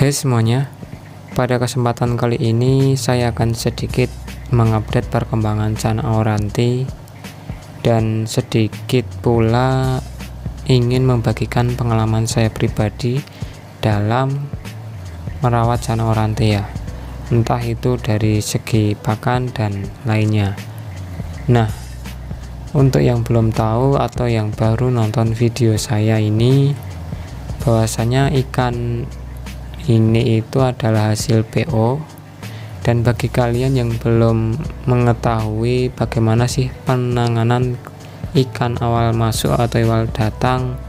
Hai semuanya, pada kesempatan kali ini saya akan sedikit mengupdate perkembangan Cana Auranti dan sedikit pula ingin membagikan pengalaman saya pribadi dalam merawat Cana Auranti ya, entah itu dari segi pakan dan lainnya. Nah, untuk yang belum tahu atau yang baru nonton video saya ini, bahwasanya ikan ini itu adalah hasil PO, dan bagi kalian yang belum mengetahui bagaimana sih penanganan ikan awal masuk atau awal datang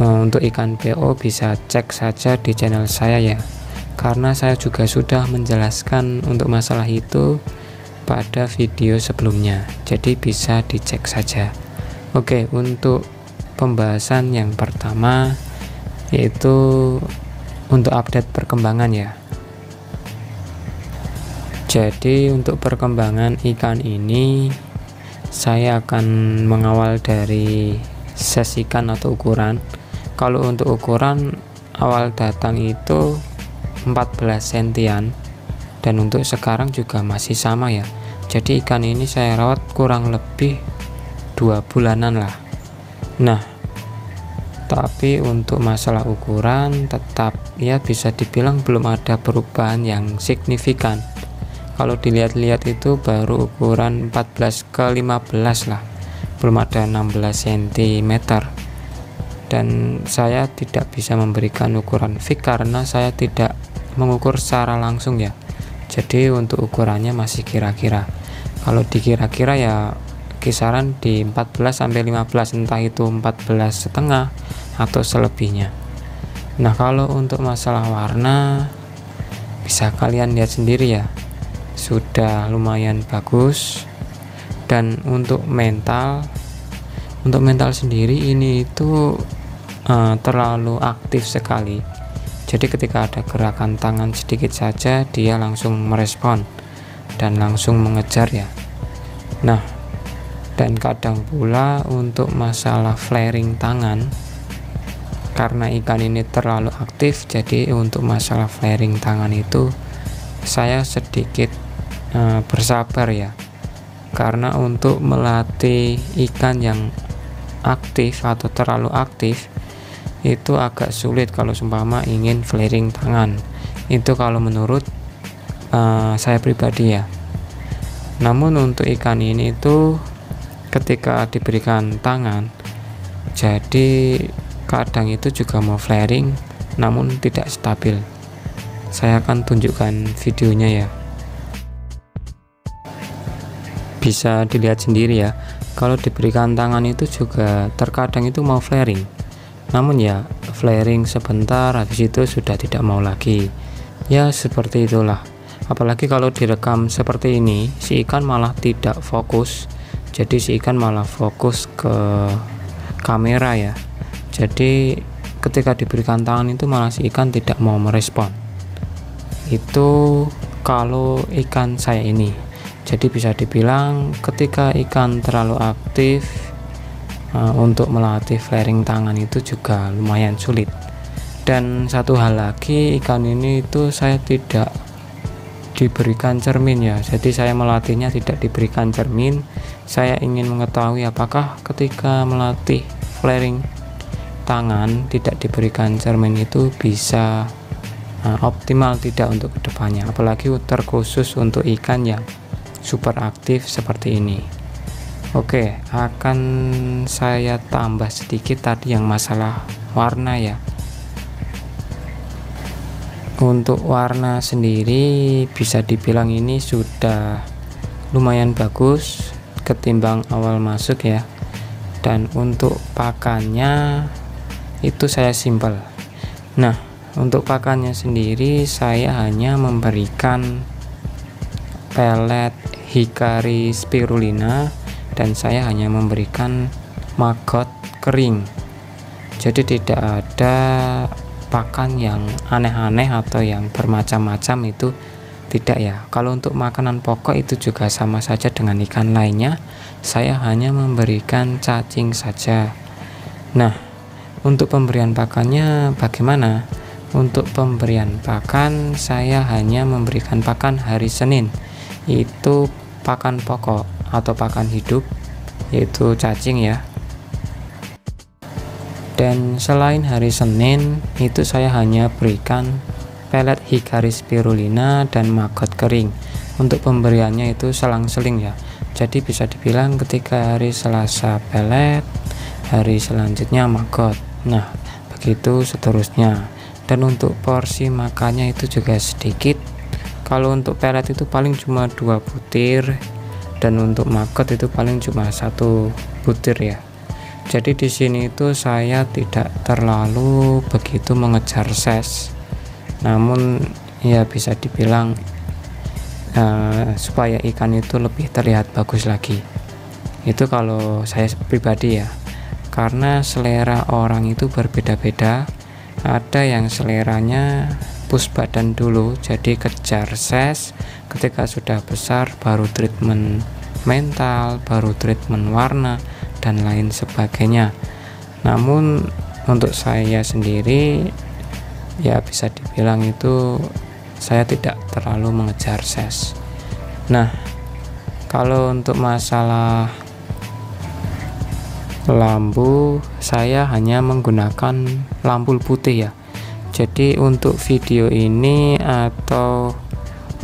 untuk ikan PO, bisa cek saja di channel saya ya, karena saya juga sudah menjelaskan untuk masalah itu pada video sebelumnya, jadi bisa dicek saja. Oke, untuk pembahasan yang pertama yaitu untuk update perkembangan ya. Jadi untuk perkembangan ikan ini saya akan mengawal dari size ikan atau ukuran. Kalau untuk ukuran awal datang itu 14 sentian, dan untuk sekarang juga masih sama ya. Jadi ikan ini saya rawat kurang lebih 2 bulanan lah. Nah, tapi untuk masalah ukuran tetap ya bisa dibilang belum ada perubahan yang signifikan. Kalau dilihat-lihat itu baru ukuran 14 ke 15 lah, belum ada 16 cm, dan saya tidak bisa memberikan ukuran fix karena saya tidak mengukur secara langsung ya. Jadi untuk ukurannya masih kira-kira, kalau dikira-kira ya kisaran di 14 sampai 15, entah itu 14 setengah atau selebihnya. Nah, kalau untuk masalah warna bisa kalian lihat sendiri ya, sudah lumayan bagus. Dan untuk mental sendiri ini itu terlalu aktif sekali. Jadi ketika ada gerakan tangan sedikit saja dia langsung merespon dan langsung mengejar ya. Nah, dan kadang pula untuk masalah flaring tangan, karena ikan ini terlalu aktif, jadi untuk masalah flaring tangan itu saya sedikit bersabar ya, karena untuk melatih ikan yang aktif atau terlalu aktif itu agak sulit kalau seumpama ingin flaring tangan, itu kalau menurut saya pribadi ya. Namun untuk ikan ini itu ketika diberikan tangan, jadi kadang itu juga mau flaring namun tidak stabil. Saya akan tunjukkan videonya ya, bisa dilihat sendiri ya. Kalau diberikan tangan itu juga terkadang itu mau flaring, namun ya flaring sebentar, habis itu sudah tidak mau lagi ya, seperti itulah. Apalagi kalau direkam seperti ini, si ikan malah tidak fokus, jadi si ikan malah fokus ke kamera ya. Jadi ketika diberikan tangan itu malah si ikan tidak mau merespon. Itu kalau ikan saya ini. Jadi bisa dibilang ketika ikan terlalu aktif, untuk melatih flaring tangan itu juga lumayan sulit. Dan satu hal lagi, ikan ini itu saya tidak diberikan cermin ya, jadi saya melatihnya tidak diberikan cermin. Saya ingin mengetahui apakah ketika melatih flaring tangan tidak diberikan cermin itu bisa optimal tidak untuk kedepannya, apalagi terkhusus untuk ikan yang super aktif seperti ini. Oke, akan saya tambah sedikit tadi yang masalah warna ya. Untuk warna sendiri bisa dibilang ini sudah lumayan bagus ketimbang awal masuk ya. Dan untuk pakannya itu saya simpel. Nah, untuk pakannya sendiri saya hanya memberikan pelet Hikari spirulina, dan saya hanya memberikan maggot kering. Jadi tidak ada pakan yang aneh-aneh atau yang bermacam-macam, itu tidak ya. Kalau untuk makanan pokok itu juga sama saja dengan ikan lainnya, saya hanya memberikan cacing saja. Nah, untuk pemberian pakannya bagaimana? Untuk pemberian pakan, saya hanya memberikan pakan hari Senin, itu pakan pokok atau pakan hidup, yaitu cacing ya. Dan selain hari Senin itu saya hanya berikan pelet Higaris spirulina dan maggot kering. Untuk pemberiannya itu selang-seling ya, jadi bisa dibilang ketika hari Selasa pelet, hari selanjutnya maggot, nah begitu seterusnya. Dan untuk porsi makannya itu juga sedikit. Kalau untuk pelet itu paling cuma 2 butir, dan untuk maggot itu paling cuma 1 butir ya. Jadi di sini itu saya tidak terlalu begitu mengejar ses, namun ya bisa dibilang supaya ikan itu lebih terlihat bagus lagi. Itu kalau saya pribadi ya, karena selera orang itu berbeda-beda. Ada yang seleranya push badan dulu, jadi kejar ses, ketika sudah besar baru treatment mental, baru treatment warna dan lain sebagainya. Namun untuk saya sendiri ya bisa dibilang itu saya tidak terlalu mengejar ses. Nah, kalau untuk masalah lampu, saya hanya menggunakan lampu putih ya. Jadi untuk video ini atau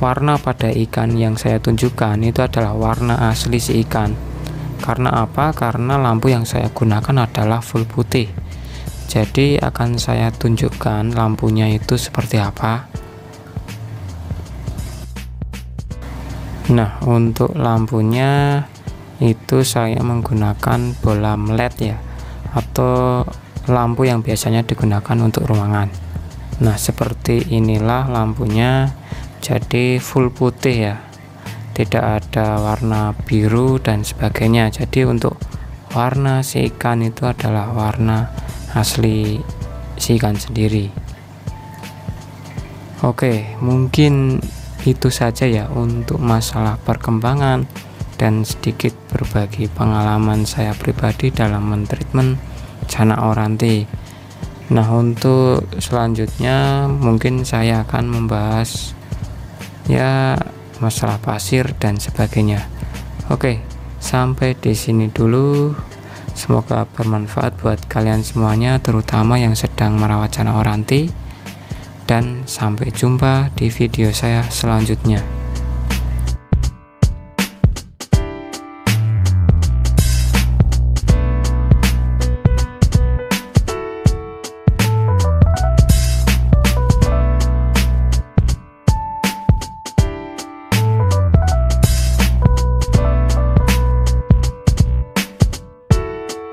warna pada ikan yang saya tunjukkan itu adalah warna asli si ikan. Karena apa? Karena lampu yang saya gunakan adalah full putih. Jadi akan saya tunjukkan lampunya itu seperti apa. Nah, untuk lampunya itu saya menggunakan bolam LED ya, atau lampu yang biasanya digunakan untuk ruangan. Nah, seperti inilah lampunya, jadi full putih ya, tidak ada warna biru dan sebagainya. Jadi untuk warna si ikan itu adalah warna asli si ikan sendiri. Oke, mungkin itu saja ya untuk masalah perkembangan dan sedikit berbagi pengalaman saya pribadi dalam mentreatment Canak Oranti. Nah, untuk selanjutnya mungkin saya akan membahas ya masalah pasir dan sebagainya. Oke, sampai di sini dulu. Semoga bermanfaat buat kalian semuanya, terutama yang sedang merawat Canak Oranti. Dan sampai jumpa di video saya selanjutnya.